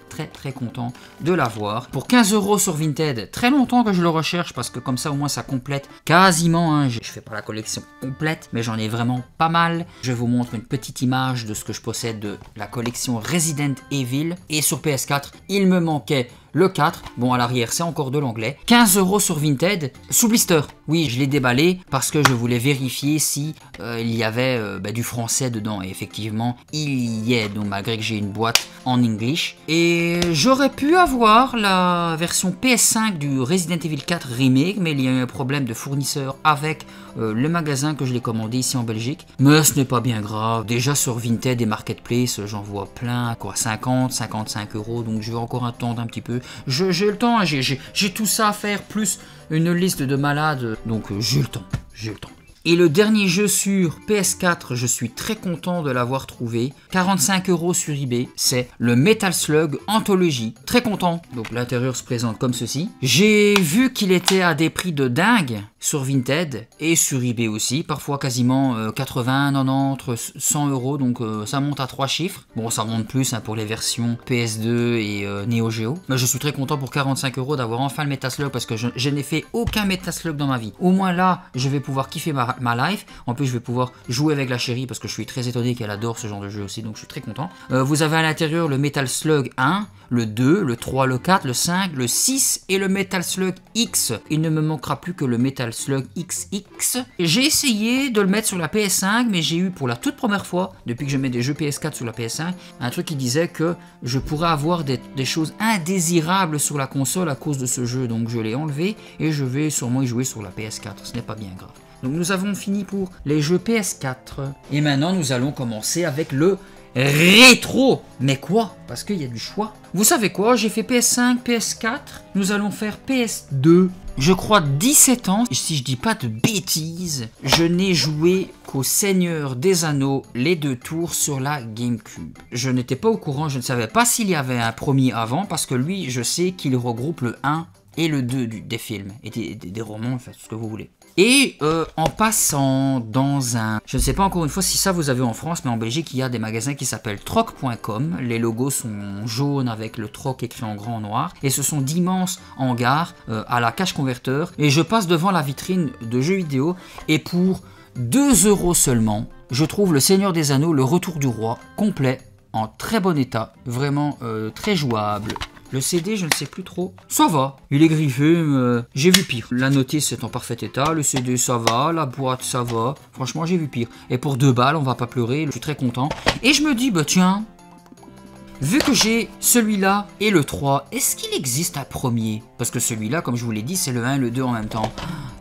content de l'avoir. Pour 15 € sur Vinted, très longtemps que je le recherche parce que comme ça au moins ça complète quasiment. Hein, je fais pas la collection complète, mais j'en ai vraiment pas mal. Je vous montre une petite image de ce que je possède de la collection Resident Evil. Et sur PS4, il me manquait le 4, bon à l'arrière c'est encore de l'anglais. 15 € sur Vinted, sous blister. Oui, je l'ai déballé parce que je voulais vérifier si il y avait du français dedans. Et effectivement, il y est, donc malgré que j'ai une boîte en English. Et j'aurais pu avoir la version PS5 du Resident Evil 4 Remake, mais il y a eu un problème de fournisseur avec le magasin que je l'ai commandé ici en Belgique. Mais ce n'est pas bien grave. Déjà sur Vinted et Marketplace, j'en vois plein, quoi, 50, 55 €, donc je vais encore attendre un petit peu. J'ai le temps, hein, j'ai tout ça à faire, plus une liste de malades, donc j'ai le temps. Et le dernier jeu sur PS4, je suis très content de l'avoir trouvé. 45 € sur eBay, c'est le Metal Slug Anthology. Très content. Donc l'intérieur se présente comme ceci. J'ai vu qu'il était à des prix de dingue sur Vinted et sur eBay aussi. Parfois quasiment 80, 90, 100 €. Donc ça monte à 3 chiffres. Bon, ça monte plus hein, pour les versions PS2 et Neo Geo. Mais je suis très content pour 45 € d'avoir enfin le Metal Slug parce que je n'ai fait aucun Metal Slug dans ma vie. Au moins là, je vais pouvoir kiffer ma life. En plus, je vais pouvoir jouer avec la chérie parce que je suis très étonné qu'elle adore ce genre de jeu aussi, donc je suis très content. Vous avez à l'intérieur le Metal Slug 1, le 2, le 3, le 4, le 5, le 6 et le Metal Slug X. Il ne me manquera plus que le Metal Slug XX. J'ai essayé de le mettre sur la PS5, mais j'ai eu pour la toute première fois, depuis que je mets des jeux PS4 sur la PS5, un truc qui disait que je pourrais avoir des choses indésirables sur la console à cause de ce jeu, donc je l'ai enlevé et je vais sûrement y jouer sur la PS4, ce n'est pas bien grave. Donc nous avons fini pour les jeux PS4. Et maintenant nous allons commencer avec le rétro. Mais quoi? Parce qu'il y a du choix. Vous savez quoi? J'ai fait PS5, PS4. Nous allons faire PS2. Je crois 17 ans, si je dis pas de bêtises, je n'ai joué qu'au Seigneur des Anneaux, les 2 tours sur la GameCube. Je n'étais pas au courant, je ne savais pas s'il y avait un premier avant, parce que lui, je sais qu'il regroupe le 1 et le 2 des films, et des romans, enfin, tout ce que vous voulez. Et en passant dans un... Je ne sais pas encore une fois si ça vous avez en France, mais en Belgique, il y a des magasins qui s'appellent troc.com. Les logos sont jaunes avec le troc écrit en grand noir. Et ce sont d'immenses hangars à la cache converteur. Et je passe devant la vitrine de jeux vidéo. Et pour 2 € seulement, je trouve le Seigneur des Anneaux, le Retour du Roi, complet, en très bon état. Vraiment très jouable. Le CD, je ne sais plus trop. Ça va, il est griffé, j'ai vu pire. La notice est en parfait état, le CD ça va, la boîte ça va. Franchement, j'ai vu pire. Et pour 2 balles, on va pas pleurer, je suis très content. Et je me dis, bah tiens, vu que j'ai celui-là et le 3, est-ce qu'il existe un premier? Parce que celui-là, comme je vous l'ai dit, c'est le 1 et le 2 en même temps.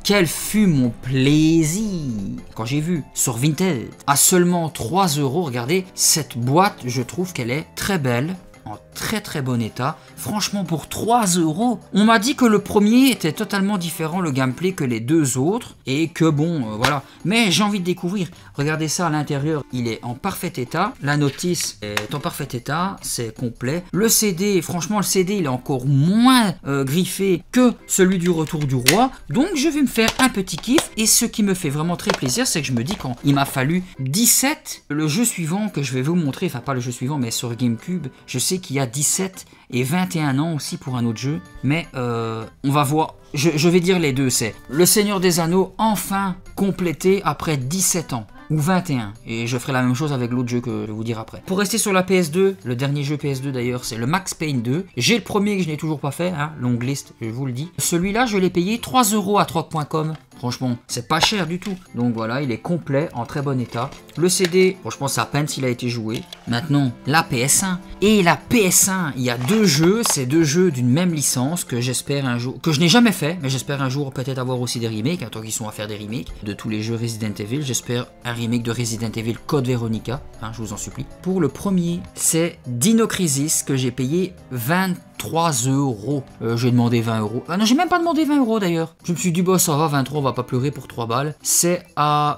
Quel fut mon plaisir quand j'ai vu sur Vinted à seulement 3 €. Regardez, cette boîte, je trouve qu'elle est très belle. En très bon état. Franchement, pour 3 €, on m'a dit que le premier était totalement différent, le gameplay, que les 2 autres. Et que bon, voilà. Mais j'ai envie de découvrir. Regardez ça à l'intérieur, il est en parfait état. La notice est en parfait état, c'est complet. Le CD, franchement, le CD, il est encore moins griffé que celui du Retour du Roi. Donc, je vais me faire un petit kiff. Et ce qui me fait vraiment très plaisir, c'est que je me dis quand il m'a fallu 17, le jeu suivant que je vais vous montrer, enfin pas le jeu suivant, mais sur GameCube, je sais qu'il y a 17 et 21 ans aussi pour un autre jeu, mais on va voir, je vais dire les deux, c'est le Seigneur des Anneaux enfin complété après 17 ans, ou 21, et je ferai la même chose avec l'autre jeu que je vais vous dire après. Pour rester sur la PS2, le dernier jeu PS2 d'ailleurs, c'est le Max Payne 2, j'ai le premier que je n'ai toujours pas fait, hein, longue liste, je vous le dis. Celui-là, je l'ai payé 3 € à troc.com, Franchement, c'est pas cher du tout. Donc voilà, il est complet, en très bon état. Le CD, franchement, c'est à peine s'il a été joué. Maintenant, la PS1. Et la PS1, il y a 2 jeux. C'est 2 jeux d'une même licence que j'espère un jour... Que je n'ai jamais fait, mais j'espère un jour peut-être avoir aussi des remakes. Tant qu'ils sont à faire des remakes de tous les jeux Resident Evil. J'espère un remake de Resident Evil Code Veronica. Hein, je vous en supplie. Pour le premier, c'est Dino Crisis que j'ai payé 23 €. J'ai demandé 20 €. Ah non, j'ai même pas demandé 20 € d'ailleurs. Je me suis dit, bah ça va, 23, on va pas pleurer pour 3 balles. C'est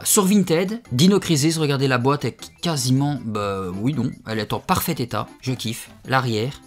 sur Vinted, Dino Crisis, regardez la boîte, est quasiment, bah oui, non, elle est en parfait état. Je kiffe. L'arrière.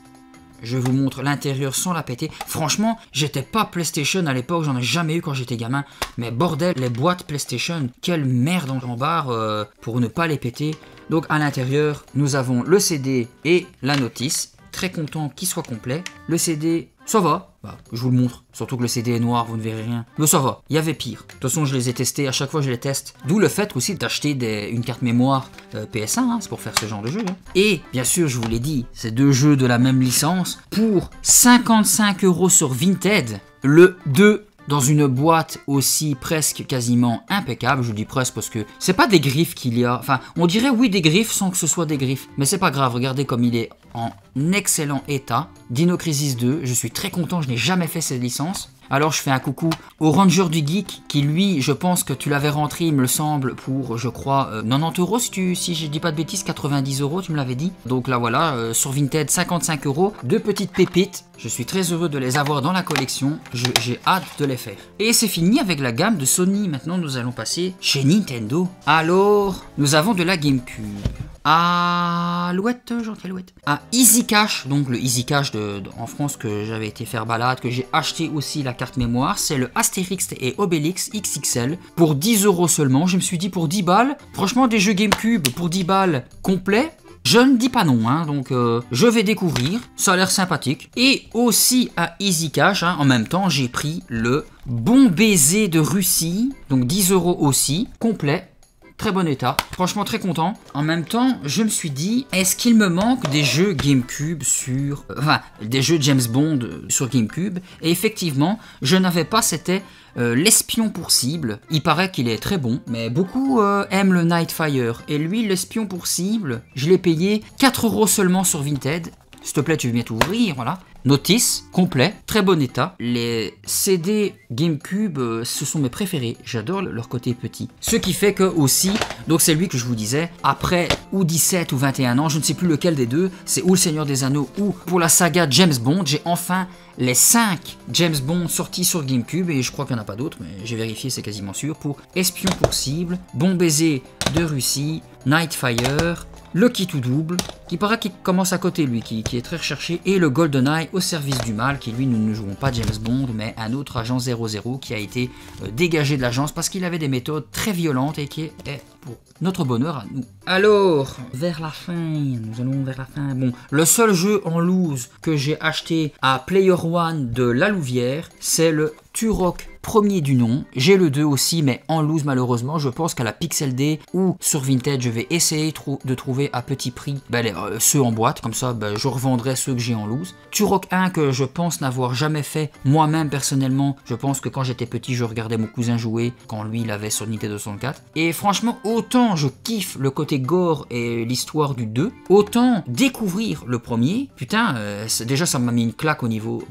Je vous montre l'intérieur sans la péter. Franchement, j'étais pas PlayStation à l'époque, j'en ai jamais eu quand j'étais gamin. Mais bordel, les boîtes PlayStation, quelle merde en barre pour ne pas les péter. Donc à l'intérieur, nous avons le CD et la notice. Très content qu'il soit complet. Le CD, ça va. Bah, je vous le montre. Surtout que le CD est noir, vous ne verrez rien. Mais ça va, il y avait pire. De toute façon, je les ai testés, à chaque fois je les teste. D'où le fait aussi d'acheter une carte mémoire PS1, hein, c'est pour faire ce genre de jeu. Hein. Et, bien sûr, je vous l'ai dit, c'est 2 jeux de la même licence. Pour 55 € sur Vinted, le 2 dans une boîte aussi presque quasiment impeccable, je dis presque parce que c'est pas des griffes qu'il y a, enfin on dirait oui des griffes sans que ce soit des griffes, mais c'est pas grave, regardez comme il est en excellent état. Dino Crisis 2, je suis très content, je n'ai jamais fait cette licence. Alors je fais un coucou au Ranger du Geek qui lui, je pense que tu l'avais rentré, il me semble, pour je crois 90 € si je dis pas de bêtises, 90 € tu me l'avais dit. Donc là voilà, sur Vinted 55 €, 2 petites pépites. Je suis très heureux de les avoir dans la collection, j'ai hâte de les faire. Et c'est fini avec la gamme de Sony, maintenant nous allons passer chez Nintendo. Alors, nous avons de la GameCube. Alouette, gentille Alouette. Easy Cash, donc le Easy Cash en France que j'avais été faire balade, que j'ai acheté aussi la carte mémoire, c'est le Astérix et Obélix XXL pour 10 € seulement. Je me suis dit pour 10 balles, franchement des jeux GameCube pour 10 balles complet. Je ne dis pas non, hein, donc je vais découvrir, ça a l'air sympathique. Et aussi à Easy Cash, hein, en même temps, j'ai pris le Bon Baiser de Russie, donc 10 € aussi, complet. Très bon état, franchement très content. En même temps, je me suis dit, est-ce qu'il me manque des jeux GameCube sur... Enfin, des jeux James Bond sur GameCube. Et effectivement, je n'avais pas, c'était l'espion pour cible. Il paraît qu'il est très bon, mais beaucoup aiment le Nightfire. Et lui, l'espion pour cible, je l'ai payé 4 € seulement sur Vinted. S'il te plaît, tu veux bien t'ouvrir, voilà. Notice, complet, très bon état. Les CD GameCube, ce sont mes préférés. J'adore leur côté petit. Ce qui fait que aussi, donc c'est lui que je vous disais, après ou 17 ou 21 ans, je ne sais plus lequel des deux, c'est ou le Seigneur des Anneaux ou pour la saga James Bond, j'ai enfin les 5 James Bond sortis sur GameCube et je crois qu'il n'y en a pas d'autres, mais j'ai vérifié, c'est quasiment sûr. Pour Espion pour cible, Bon Baiser de Russie, Nightfire, le kit tout double, qui paraît qu'il commence à côté lui, qui est très recherché, et le GoldenEye au service du mal, qui lui, nous ne jouons pas James Bond, mais un autre agent 00 qui a été dégagé de l'agence parce qu'il avait des méthodes très violentes et qui est pour notre bonheur à nous. Alors, vers la fin, nous allons vers la fin. Bon, le seul jeu en loose que j'ai acheté à Player One de La Louvière, c'est le Turok premier du nom. J'ai le 2 aussi, mais en loose malheureusement. Je pense qu'à la Pixel Day ou sur Vinted, je vais essayer de trouver à petit prix ceux en boîte. Comme ça, je revendrai ceux que j'ai en loose. Turok 1 que je pense n'avoir jamais fait moi-même personnellement. Je pense que quand j'étais petit, je regardais mon cousin jouer quand lui, il avait sur Nintendo 64. Et franchement, autant je kiffe le côté gore et l'histoire du 2, autant découvrir le premier, putain, déjà ça m'a mis une claque au niveau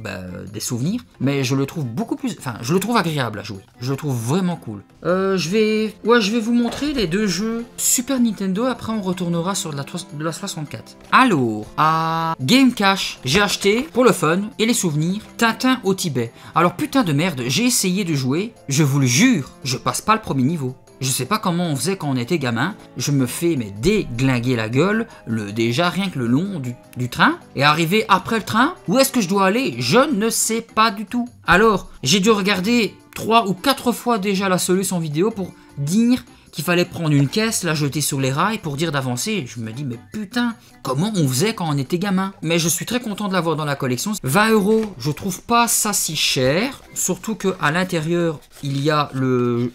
des souvenirs, mais je le trouve beaucoup plus, enfin, je le trouve agréable à jouer, je le trouve vraiment cool. Je vais vous montrer les 2 jeux Super Nintendo, après on retournera sur de la 64. Alors, à Game Cash, j'ai acheté, pour le fun et les souvenirs, Tintin au Tibet. Alors putain de merde, j'ai essayé de jouer, je vous le jure, je passe pas le premier niveau. Je sais pas comment on faisait quand on était gamin, je me fais déglinguer la gueule, déjà rien que le long du train, et arriver après le train, où est-ce que je dois aller? Je ne sais pas du tout. Alors, j'ai dû regarder 3 ou 4 fois déjà la solution vidéo pour dire qu'il fallait prendre une caisse, la jeter sur les rails pour dire d'avancer. Je me dis, mais putain, comment on faisait quand on était gamin? Mais je suis très content de l'avoir dans la collection. 20 €, je trouve pas ça si cher, surtout qu'à l'intérieur, il y a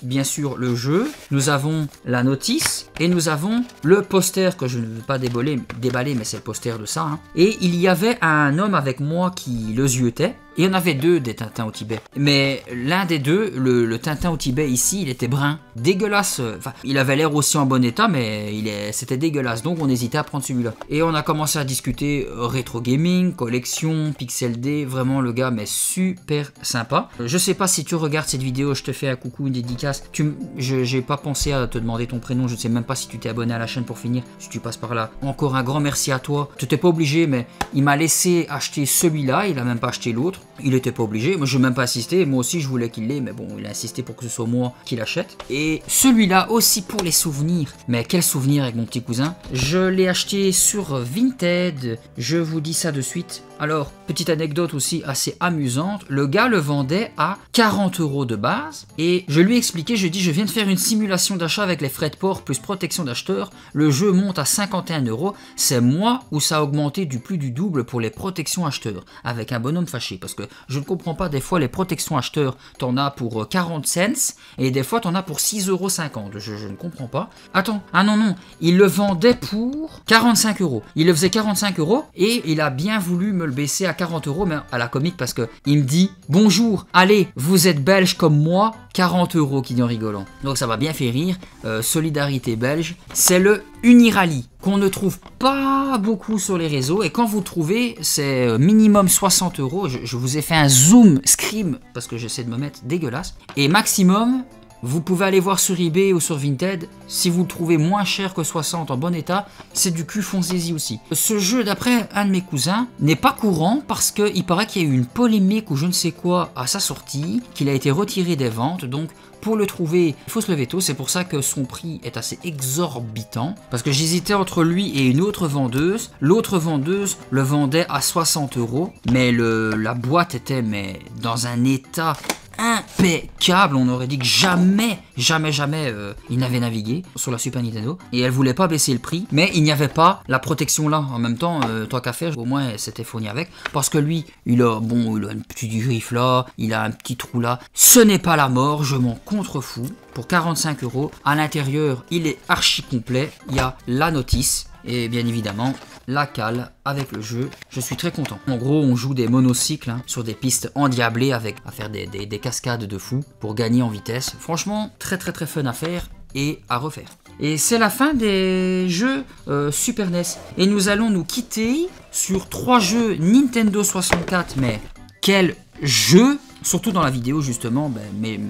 bien sûr le jeu, nous avons la notice et nous avons le poster que je ne veux pas déballer, mais c'est le poster de ça. Hein. Et il y avait un homme avec moi qui le ziotait. Il y en avait deux des Tintins au Tibet. Mais l'un des deux, le Tintin au Tibet ici, il était brun. Dégueulasse. Enfin, il avait l'air aussi en bon état, mais c'était dégueulasse. Donc on hésitait à prendre celui-là. Et on a commencé à discuter rétro gaming, collection, pixel D. Vraiment le gars, mais super sympa. Je sais pas si tu regardes cette vidéo, je te fais un coucou, une dédicace. J'ai pas pensé à te demander ton prénom. Je ne sais même pas si tu t'es abonné à la chaîne pour finir. Si tu passes par là. Encore un grand merci à toi. Tu n'étais pas obligé, mais il m'a laissé acheter celui-là. Il a même pas acheté l'autre. Il était pas obligé. Moi, je n'ai même pas insisté. Moi aussi, je voulais qu'il l'ait, mais bon, il a insisté pour que ce soit moi qui l'achète. Et celui-là aussi pour les souvenirs. Mais quel souvenir avec mon petit cousin. Je l'ai acheté sur Vinted. Je vous dis ça de suite. Alors, petite anecdote aussi assez amusante, le gars le vendait à 40 € de base et je lui ai expliqué, je lui ai dit je viens de faire une simulation d'achat avec les frais de port plus protection d'acheteur, le jeu monte à 51 €, c'est moi où ça a augmenté du plus du double pour les protections acheteurs, avec un bonhomme fâché, parce que je ne comprends pas, des fois les protections acheteurs, t'en as pour 40 cents et des fois t'en as pour 6,50 €, je ne comprends pas. Attends, ah non, il le vendait pour 45 €, il le faisait 45 € et il a bien voulu me le baisser à 40 €, mais à la comique parce que il me dit bonjour, allez, vous êtes belge comme moi, 40 € qui dit en rigolant. Donc ça m'a bien fait rire. Solidarité belge, c'est le Unirally qu'on ne trouve pas beaucoup sur les réseaux et quand vous trouvez, c'est minimum 60 €. Je vous ai fait un zoom scream parce que j'essaie de me mettre dégueulasse et maximum. Vous pouvez aller voir sur eBay ou sur Vinted, si vous le trouvez moins cher que 60 en bon état, c'est du cul, foncez-y aussi. Ce jeu, d'après un de mes cousins, n'est pas courant parce qu'il paraît qu'il y a eu une polémique ou je ne sais quoi à sa sortie, qu'il a été retiré des ventes, donc pour le trouver, il faut se lever tôt, c'est pour ça que son prix est assez exorbitant, parce que j'hésitais entre lui et une autre vendeuse, l'autre vendeuse le vendait à 60 €, mais la boîte était dans un état impeccable, on aurait dit que jamais il n'avait navigué sur la Super Nintendo et elle voulait pas baisser le prix, mais il n'y avait pas la protection là. En même temps, tant qu'à faire, au moins c'était fourni avec, parce que lui, il a une petite griffe là, il a un petit trou là. Ce n'est pas la mort, je m'en contrefous. Pour 45 €, à l'intérieur, il est archi complet. Il y a la notice et bien évidemment la cale avec le jeu. Je suis très content. En gros, on joue des monocycles sur des pistes endiablées à faire des cascades de fou pour gagner en vitesse. Franchement, très fun à faire et à refaire. Et c'est la fin des jeux Super NES. Et nous allons nous quitter sur 3 jeux Nintendo 64. Mais quel jeu! Surtout dans la vidéo justement,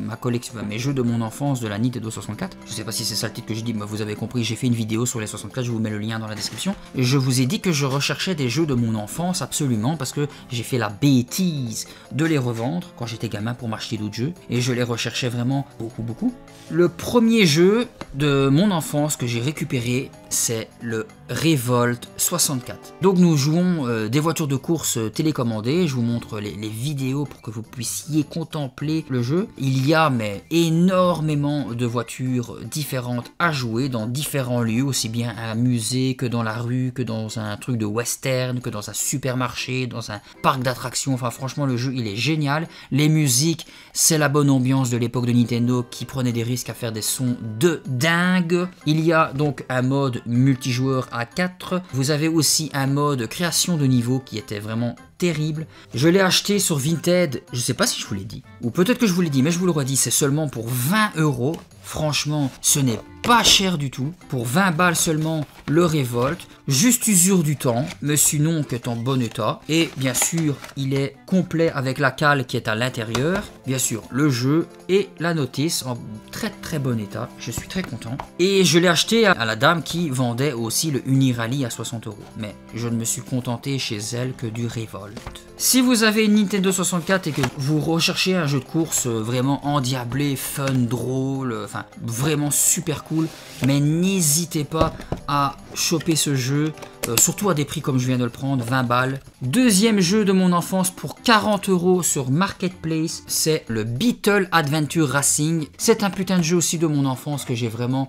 ma collection, mes jeux de mon enfance de la Nintendo 64. Je sais pas si c'est ça le titre que je dis, mais vous avez compris, j'ai fait une vidéo sur les 64, je vous mets le lien dans la description. Et je vous ai dit que je recherchais des jeux de mon enfance absolument, parce que j'ai fait la bêtise de les revendre quand j'étais gamin pour m'acheter d'autres jeux. Et je les recherchais vraiment beaucoup. Le premier jeu de mon enfance que j'ai récupéré, c'est le Revolt 64. Donc nous jouons des voitures de course télécommandées, je vous montre les vidéos pour que vous puissiez contempler le jeu. Il y a énormément de voitures différentes à jouer dans différents lieux, aussi bien à un musée que dans la rue, que dans un truc de western, que dans un supermarché, dans un parc d'attractions. Enfin franchement le jeu il est génial. Les musiques, c'est la bonne ambiance de l'époque de Nintendo qui prenait des risques à faire des sons de dingue. Il y a donc un mode multijoueur à 4. Vous avez aussi un mode création de niveau qui était vraiment terrible. Je l'ai acheté sur Vinted, je sais pas si je vous l'ai dit, ou peut-être que je vous l'ai dit, mais je vous le redis, c'est seulement pour 20 €. Franchement, ce n'est pas cher du tout. Pour 20 balles seulement, le Revolt. Juste usure du temps, mais sinon qui est en bon état. Et bien sûr, il est complet avec la cale qui est à l'intérieur. Bien sûr, le jeu et la notice en très bon état. Je suis très content. Et je l'ai acheté à la dame qui vendait aussi le Unirally à 60 €. Mais je ne me suis contenté chez elle que du Revolt. Si vous avez une Nintendo 64 et que vous recherchez un jeu de course vraiment endiablé, fun, drôle, enfin vraiment super cool, mais n'hésitez pas à choper ce jeu, surtout à des prix comme je viens de le prendre, 20 balles. Deuxième jeu de mon enfance pour 40 € sur Marketplace, c'est le Beetle Adventure Racing. C'est un putain de jeu aussi de mon enfance que j'ai vraiment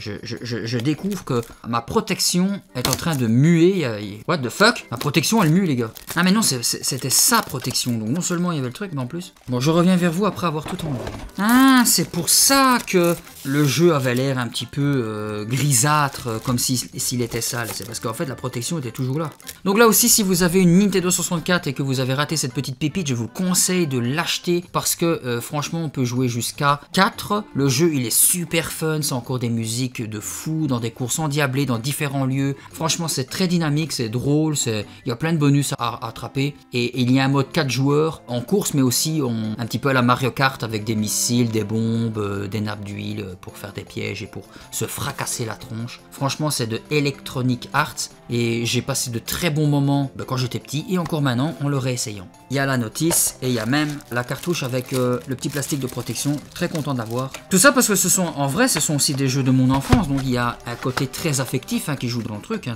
je découvre que ma protection est en train de muer. What the fuck? Ma protection elle mue les gars. Ah mais non, c'était sa protection. Donc non seulement il y avait le truc, mais en plus... Bon, je reviens vers vous après avoir tout enlevé. Ah, c'est pour ça que le jeu avait l'air un petit peu grisâtre, comme s'il était sale, c'est parce qu'en fait la protection était toujours là. Donc là aussi, si vous avez une Nintendo 64 et que vous avez raté cette petite pépite, je vous conseille de l'acheter parce que franchement on peut jouer jusqu'à 4. Le jeu il est super fun, c'est encore des musiques de fou, dans des courses endiablées, dans différents lieux. Franchement c'est très dynamique, c'est drôle, il y a plein de bonus à attraper. Et il y a un mode 4 joueurs en course, mais aussi un petit peu à la Mario Kart avec des missiles, des bombes, des nappes d'huile pour faire des pièges et pour se fracasser la tronche. Franchement c'est de Electronic Arts et j'ai passé de très bons moments quand j'étais petit et encore maintenant en le réessayant. Il y a la notice et il y a même la cartouche avec le petit plastique de protection, très content de l'avoir. Tout ça parce que en vrai ce sont aussi des jeux de mon enfance, donc il y a un côté très affectif qui joue dans le truc.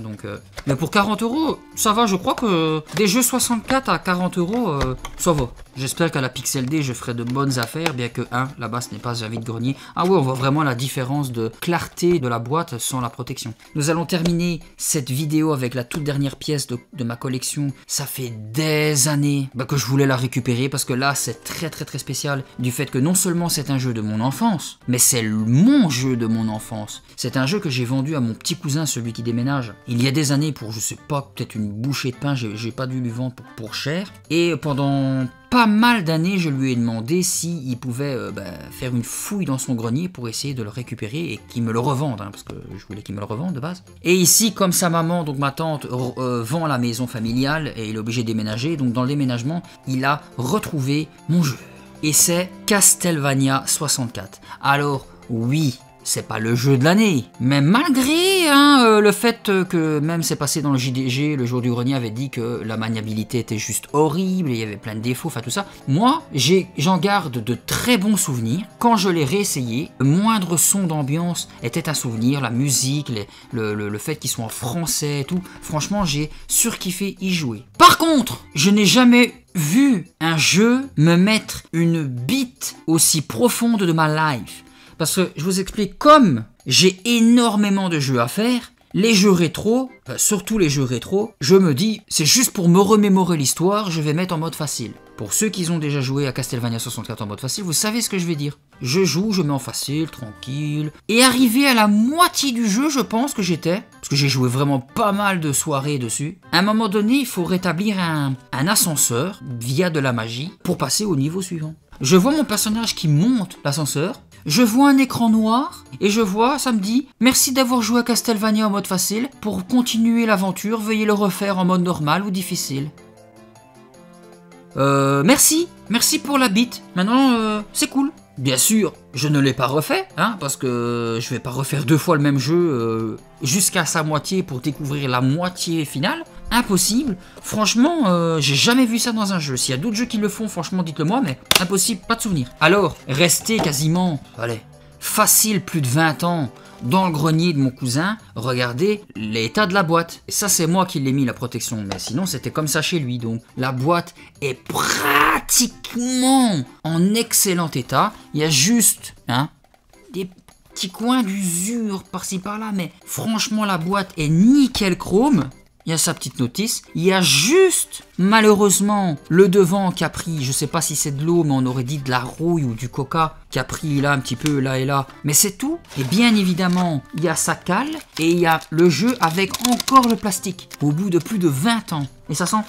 Mais pour 40 €, ça va, je crois que des jeux 64 à 40 €, ça va. J'espère qu'à la Pixel D je ferai de bonnes affaires, bien que là-bas ce n'est pas un vide-grenier. Ah oui, on voit vraiment la différence de clarté de la boîte sans la protection. Nous allons terminer cette vidéo avec la toute dernière pièce de ma collection. Ça fait des années que je voulais la récupérer parce que là c'est très spécial du fait que non seulement c'est un jeu de mon enfance, mais c'est mon jeu de mon enfance. C'est un jeu que j'ai vendu à mon petit cousin, celui qui déménage, il y a des années pour, je sais pas, peut-être une bouchée de pain, j'ai pas dû lui vendre pour cher. Et pendant pas mal d'années, je lui ai demandé s'il pouvait faire une fouille dans son grenier pour essayer de le récupérer et qu'il me le revende, parce que je voulais qu'il me le revende de base. Et ici, comme sa maman, donc ma tante, vend la maison familiale et il est obligé de déménager, donc dans le déménagement, il a retrouvé mon jeu. Et c'est Castlevania 64. Alors, oui, c'est pas le jeu de l'année, mais malgré le fait que même c'est passé dans le JDG, le jour du grenier avait dit que la maniabilité était juste horrible, il y avait plein de défauts, tout ça. Moi, j'en garde de très bons souvenirs. Quand je l'ai réessayé, le moindre son d'ambiance était un souvenir, la musique, le fait qu'ils soient en français et tout. Franchement, j'ai surkiffé y jouer. Par contre, je n'ai jamais vu un jeu me mettre une bite aussi profonde de ma life. Parce que je vous explique, comme j'ai énormément de jeux à faire, les jeux rétro, surtout les jeux rétro, je me dis, c'est juste pour me remémorer l'histoire, je vais mettre en mode facile. Pour ceux qui ont déjà joué à Castlevania 64 en mode facile, vous savez ce que je vais dire. Je joue, je mets en facile, tranquille. Et arrivé à la moitié du jeu, je pense que j'étais, parce que j'ai joué vraiment pas mal de soirées dessus, à un moment donné, il faut rétablir un ascenseur via de la magie pour passer au niveau suivant. Je vois mon personnage qui monte l'ascenseur, je vois un écran noir et je vois, ça me dit « Merci d'avoir joué à Castlevania en mode facile. Pour continuer l'aventure, veuillez le refaire en mode normal ou difficile. » Merci pour la bite. Maintenant, c'est cool. Bien sûr, je ne l'ai pas refait, parce que je vais pas refaire 2 fois le même jeu jusqu'à sa moitié pour découvrir la moitié finale. Impossible. Franchement, j'ai jamais vu ça dans un jeu. S'il y a d'autres jeux qui le font, franchement, dites-le moi, mais impossible, pas de souvenir. Alors, rester quasiment, facile plus de 20 ans dans le grenier de mon cousin, regardez l'état de la boîte. Et ça, c'est moi qui l'ai mis, la protection, mais sinon, c'était comme ça chez lui. Donc, la boîte est pratiquement en excellent état. Il y a juste des petits coins d'usure par-ci par-là, mais franchement, la boîte est nickel chrome. Il y a sa petite notice. Il y a juste, malheureusement, le devant qui a pris, je sais pas si c'est de l'eau, mais on aurait dit de la rouille ou du coca, qui a pris là un petit peu, là et là. Mais c'est tout. Et bien évidemment, il y a sa cale et il y a le jeu avec encore le plastique. Au bout de plus de 20 ans. Et ça sent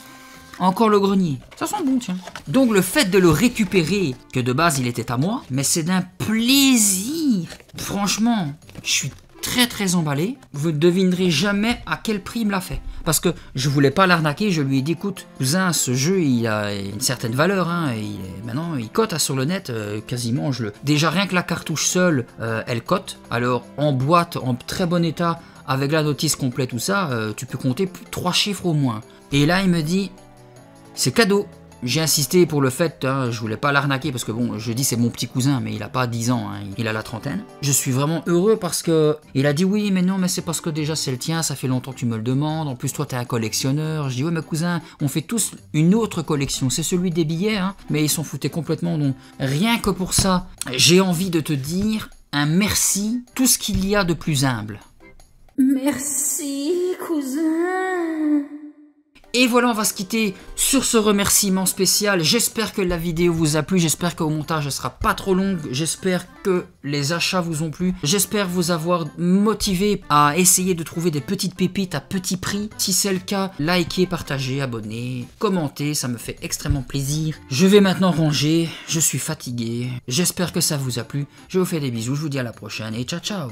encore le grenier. Ça sent bon, tiens. Donc le fait de le récupérer, que de base il était à moi, mais c'est d'un plaisir. Franchement, je suis très emballé. Vous ne devinerez jamais à quel prix il me l'a fait. Parce que je voulais pas l'arnaquer, je lui ai dit, écoute, cousin, ce jeu, il a une certaine valeur, et maintenant, il cote sur le net, quasiment, déjà rien que la cartouche seule, elle cote. Alors, en boîte, en très bon état, avec la notice complète, tout ça, tu peux compter 3 chiffres au moins. Et là, il me dit, c'est cadeau. J'ai insisté pour le fait, je voulais pas l'arnaquer parce que bon, je dis c'est mon petit cousin, mais il a pas 10 ans, il a la trentaine. Je suis vraiment heureux parce que il a dit oui, mais non, mais c'est parce que déjà c'est le tien, ça fait longtemps que tu me le demandes. En plus, toi t'es un collectionneur. Je dis ouais, mais cousin, on fait tous une autre collection, c'est celui des billets, mais ils s'en foutaient complètement. Donc rien que pour ça, j'ai envie de te dire un merci, tout ce qu'il y a de plus humble. Merci, cousin. Et voilà, on va se quitter sur ce remerciement spécial. J'espère que la vidéo vous a plu, j'espère qu'au montage elle sera pas trop longue, j'espère que les achats vous ont plu, j'espère vous avoir motivé à essayer de trouver des petites pépites à petit prix. Si c'est le cas, likez, partagez, abonnez, commentez, ça me fait extrêmement plaisir. Je vais maintenant ranger, je suis fatigué, j'espère que ça vous a plu, je vous fais des bisous, je vous dis à la prochaine et ciao ciao.